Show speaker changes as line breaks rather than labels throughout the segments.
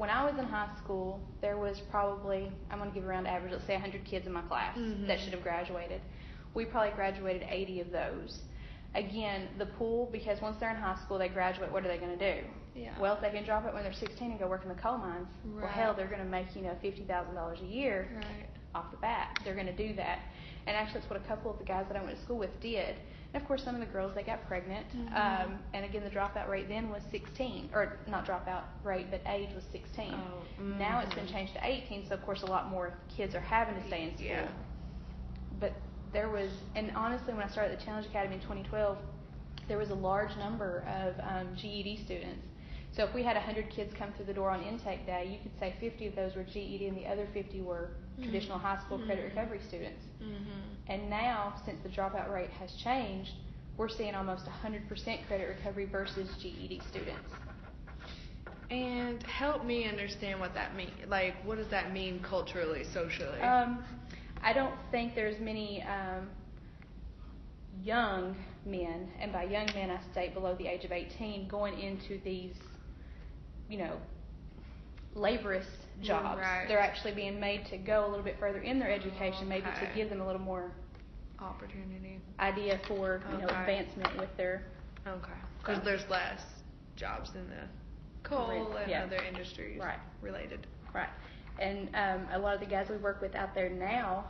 when I was in high school, there was probably, I'm going to give around average, let's say 100 kids in my class that should have graduated. We probably graduated 80 of those. Again, the pool, because once they're in high school, they graduate, what are they going to do?
Yeah.
Well, if they can drop it when they're 16 and go work in the coal mines, well, hell, they're going to make, $50,000 a year off the bat. They're going to do that. And actually, it's what a couple of the guys that I went to school with did. And, of course, some of the girls, they got pregnant. And, again, the dropout rate then was 16. Or not dropout rate, but age was 16. Now it's been changed to 18, so, of course, a lot more kids are having to stay in school.
Yeah.
But there was, and honestly, when I started the Challenge Academy in 2012, there was a large number of GED students. So if we had 100 kids come through the door on intake day, you could say 50 of those were GED and the other 50 were traditional high school credit recovery students. And now, since the dropout rate has changed, we're seeing almost 100% credit recovery versus GED students.
And help me understand what that means. Like, what does that mean culturally, socially?
I don't think there's many young men, and by young men I state below the age of 18, going into these, laborious jobs. They're actually being made to go a little bit further in their education, maybe to give them a little more
opportunity,
idea for advancement with their.
Okay. Because there's less jobs in the coal and other industries related.
Right. And a lot of the guys we work with out there now,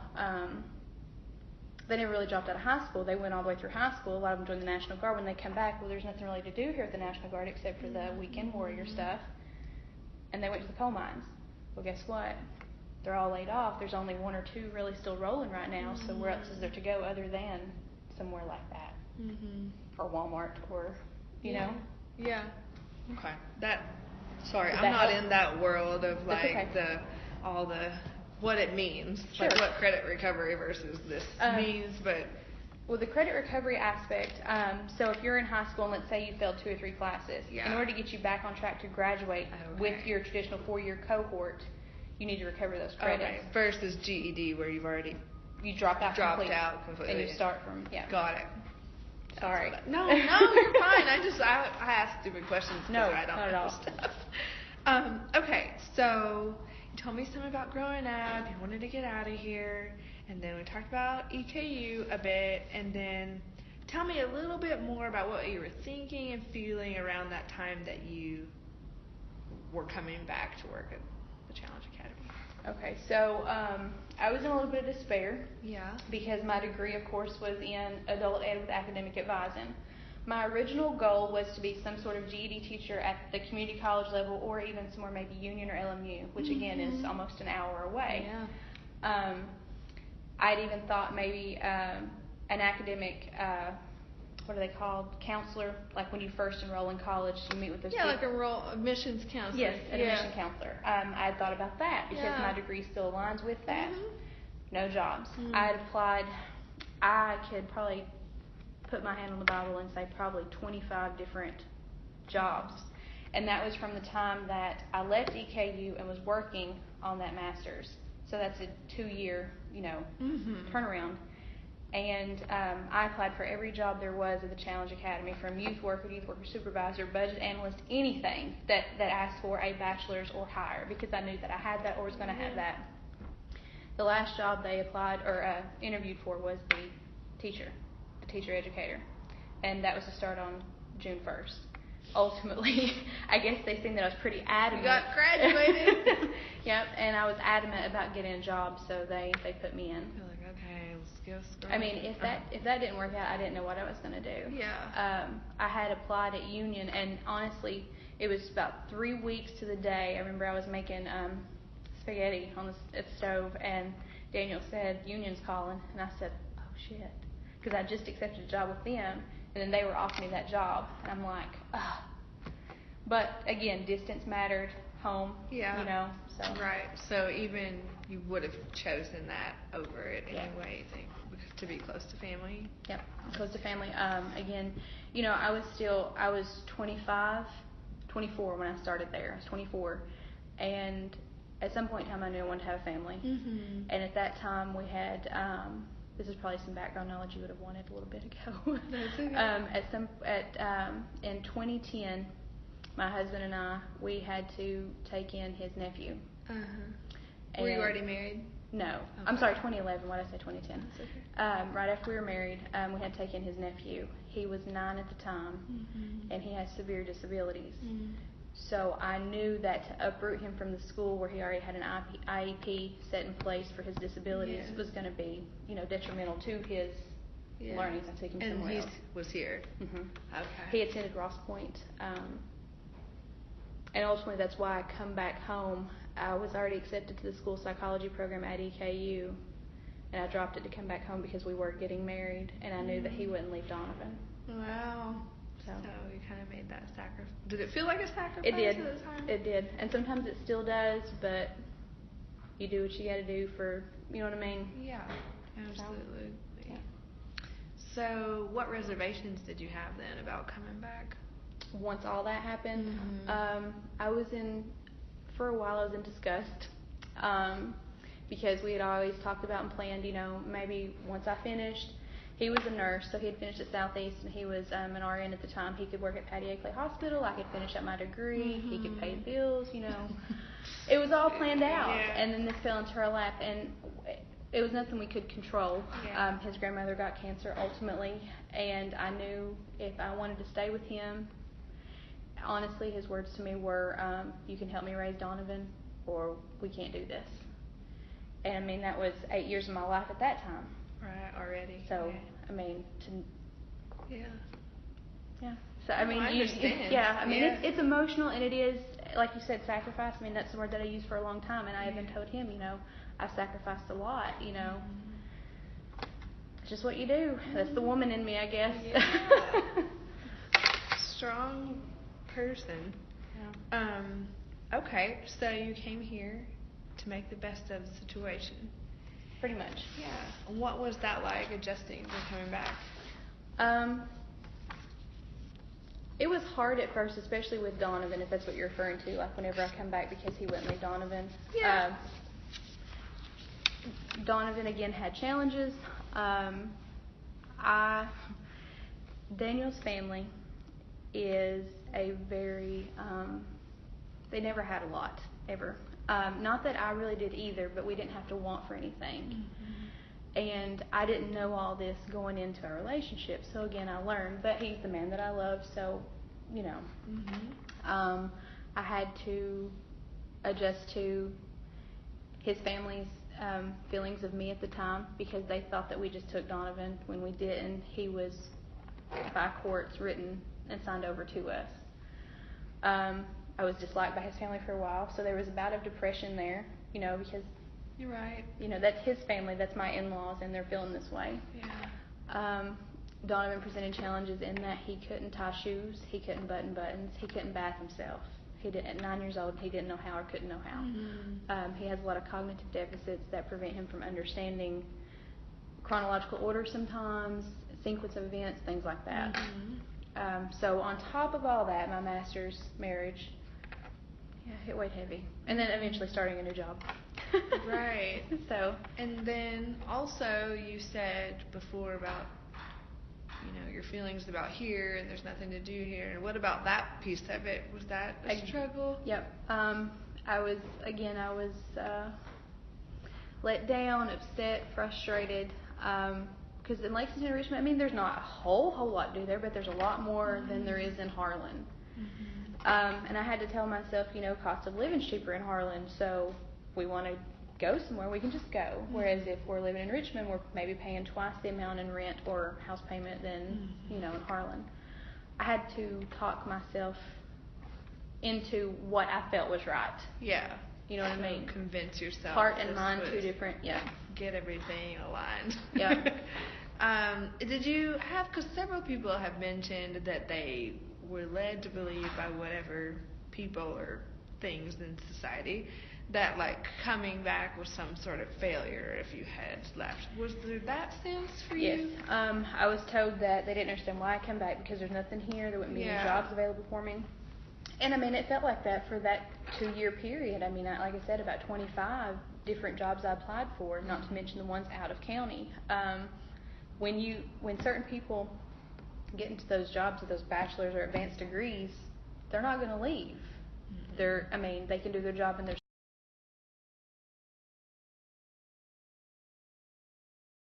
they never really dropped out of high school. They went all the way through high school. A lot of them joined the National Guard. When they come back, well, there's nothing really to do here at the National Guard except for the weekend warrior stuff. And they went to the coal mines. Well, guess what? They're all laid off. There's only one or two really still rolling right now. So where else is there to go other than somewhere like that? Or Walmart or, know?
Yeah. Okay. Sorry, I'm not in that world of what it means, like what credit recovery versus this means, but.
Well, the credit recovery aspect, so if you're in high school and let's say you failed 2 or 3 classes, in order to get you back on track to graduate with your traditional 4-year cohort, you need to recover those credits.
Okay. Versus GED where you've already
dropped out
completely.
And you start from,
Got it.
Sorry.
No, you're fine. I ask stupid questions because I don't
not
know
at all.
stuff. Okay, so you told me something about growing up. You wanted to get out of here. And then we talked about EKU a bit. And then tell me a little bit more about what you were thinking and feeling around that time that you were coming back to work at the Challenge Academy.
Okay, so I was in a little bit of despair.
Yeah.
Because my degree, of course, was in adult ed with academic advising. My original goal was to be some sort of GED teacher at the community college level or even somewhere maybe Union or LMU, which again is almost an hour away.
Yeah.
I'd even thought maybe an academic, what are they called, counselor, like when you first enroll in college, you meet with those people.
Like a admissions counselor.
Yes, an admission counselor. I had thought about that because my degree still aligns with that. No jobs. I had applied, I could probably put my hand on the Bible and say probably 25 different jobs. And that was from the time that I left EKU and was working on that master's. So that's a 2-year, turnaround. And I applied for every job there was at the Challenge Academy, from youth worker supervisor, budget analyst, anything that asked for a bachelor's or higher, because I knew that I had that or was going to have that. The last job they applied or interviewed for was the teacher educator, and that was to start on June 1st. Ultimately, I guess they seen that I was pretty adamant.
You got graduated.
Yep, and I was adamant about getting a job, so they put me in.
You're like, okay, let's go.
I mean, if that didn't work out, I didn't know what I was going to do.
Yeah.
I had applied at Union, and honestly, it was about 3 weeks to the day. I remember I was making spaghetti on the stove, and Daniel said, Union's calling, and I said, oh shit, because I just accepted a job with them. And then they were offering me that job. And I'm like, ugh. But, again, distance mattered, home, so.
Right. So even you would have chosen that over it anyway, you think, to be close to family?
Yep, close to family. Again, I was 24 when I started there. I was 24. And at some point in time, I knew I wanted to have a family. And at that time, we had... this is probably some background knowledge you would have wanted a little bit ago.
That's okay.
In 2010, my husband and I, we had to take in his nephew.
Were you already married?
No. Okay. I'm sorry, 2011. Why did I say 2010?
That's okay.
Right after we were married, we had to take in his nephew. He was 9 at the time, and he has severe disabilities. So I knew that to uproot him from the school where he already had an IEP set in place for his disabilities was going to be, detrimental to his learning. So I took him somewhere else.
And he was here. Okay.
He attended Ross Point, and ultimately that's why I come back home. I was already accepted to the school psychology program at EKU, and I dropped it to come back home because we were getting married, and I knew that he wouldn't leave Donovan.
Wow. So you kind of made that sacrifice. Did it feel like a sacrifice
It did.
at the time?
It did. And sometimes it still does, but you do what you got to do for, you know what I mean?
Yeah, absolutely.
Yeah.
So what reservations did you have then about coming back?
Once all that happened, for a while I was in disgust, because we had always talked about and planned, maybe once I finished. He was a nurse, so he had finished at Southeast, and he was an RN at the time. He could work at Patty A. Clay Hospital. I could finish up my degree. He could pay the bills, It was all planned out.
Yeah.
And then this fell into our lap, and it was nothing we could control.
Yeah.
His grandmother got cancer ultimately, and I knew if I wanted to stay with him, honestly, his words to me were, you can help me raise Donovan, or we can't do this. And that was 8 years of my life at that time.
Right, already.
So,
Yeah.
Yeah. So,
I understand.
It's emotional, and it is, like you said, sacrifice. That's the word that I used for a long time, and I even told him, I sacrificed a lot, It's just what you do. That's the woman in me, I guess.
Yeah. Strong person.
Yeah.
Okay, so you came here to make the best of the situation.
Pretty much.
Yeah. What was that like, adjusting to coming back?
It was hard at first, especially with Donovan, if that's what you're referring to, like whenever I come back because he wouldn't leave Donovan.
Yeah.
Donovan, again, had challenges. Daniel's family is a very, they never had a lot, ever. Not that I really did either, but we didn't have to want for anything. And I didn't know all this going into our relationship. So again, I learned, but he's the man that I love, so, I had to adjust to his family's feelings of me at the time, because they thought that we just took Donovan when we didn't. He was by courts written and signed over to us. I was disliked by his family for a while, so there was a bout of depression there, because
you're right.
That's his family, that's my in-laws, and they're feeling this way.
Yeah.
Donovan presented challenges in that he couldn't tie shoes, he couldn't button buttons, he couldn't bath himself. At 9 years old, he didn't know how or couldn't know how. He has a lot of cognitive deficits that prevent him from understanding chronological order sometimes, sequence of events, things like that. So on top of all that, my master's, marriage, it weighed heavy. And then eventually starting a new job.
Right.
So.
And then also you said before about, your feelings about here, and there's nothing to do here. And what about that piece of it? Was that a struggle?
Yep. I was let down, upset, frustrated. Because in Lexington and Richmond, there's not a whole lot to do there, but there's a lot more than there is in Harlan. And I had to tell myself, cost of living's cheaper in Harlan, so if we want to go somewhere, we can just go. Whereas if we're living in Richmond, we're maybe paying twice the amount in rent or house payment than, in Harlan. I had to talk myself into what I felt was right.
Yeah.
You know what I mean?
Convince yourself.
Heart and mind, two different,
Get everything aligned.
Yeah.
Did you have, because several people have mentioned that they were led to believe by whatever people or things in society that coming back was some sort of failure if you had left. Was there that sense for you?
Yes. I was told that they didn't understand why I come back because there's nothing here, there wouldn't be any jobs available for me. And it felt like that for that 2-year period. Like I said, about 25 different jobs I applied for, not to mention the ones out of county. When certain people get into those jobs with those bachelor's or advanced degrees, they're not going to leave. I mean, they can do their job in their